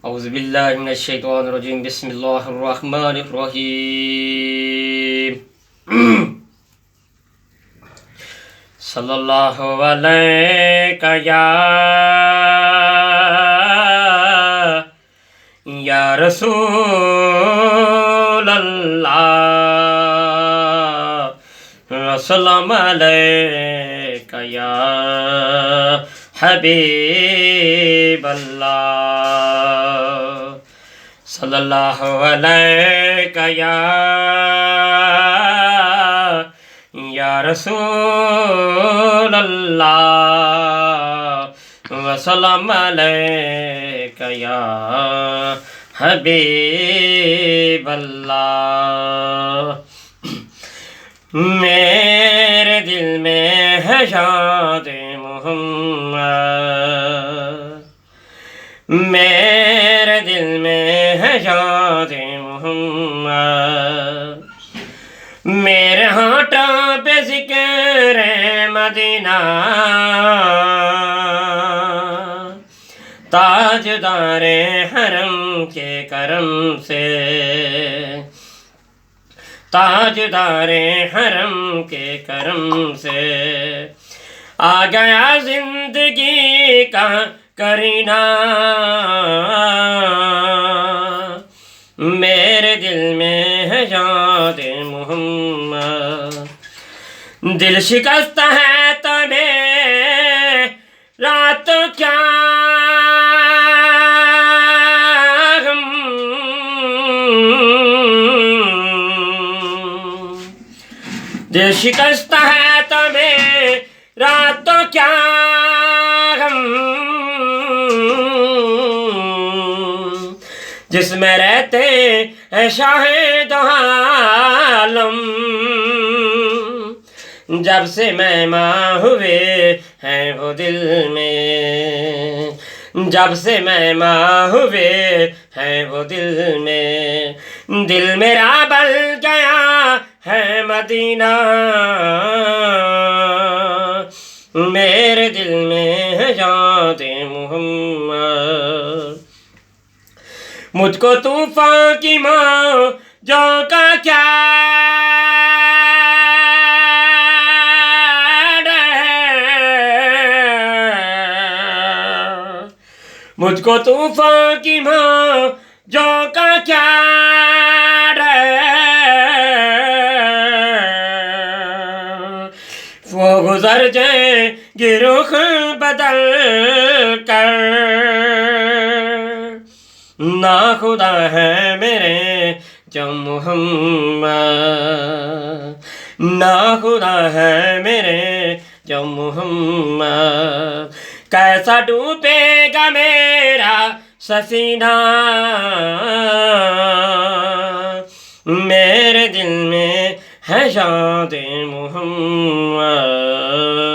औज़ुबिल्लाहि मिनश्शैतानिर्रजीम बिस्मिल्लाहिर्रहमानिर्रहीम। सल्लल्लाहु अलैका या रसूल अल्लाह, अस्सलाम अलैका या हबीब अल्लाह, सल्लल्लाहु अलैका या रसूल अल्लाह, वसल्लम अलैका या हबीब अल्लाह। मेरे दिल में है याद मोहम्मद, मेरे दिल में है याद मोहम्मद, मेरे होठों पे ज़िक्र मदीना, ताजदारे हरम के करम से, ताजदारे हरम के करम से आ गया जिंदगी का करीना। मेरे दिल में है याद मोहम्मद, दिल शिकस्त है तबे रात क्या गम, दिल शिकस्त है तबे रात क्या गम, जिसमें रहते हैं शाहिद आलम, जब से मेहमान हुए हैं वो दिल में, जब से मेहमान हुए हैं वो दिल में, दिल मेरा बल गया है मदीना। मेरे दिल में है याद मोहम्मद, मुझको तूफान की मौजों का क्या डर, मुझको तूफान की मौजों का क्या डर, वो गुजर जाएंगे रुख बदल कर, ना खुदा है मेरे जो मोहम्मद, ना खुदा है मेरे जो मोहम्मद, कैसा डूबेगा मेरा सफीना। मेरे दिल में है याद मोहम्मद।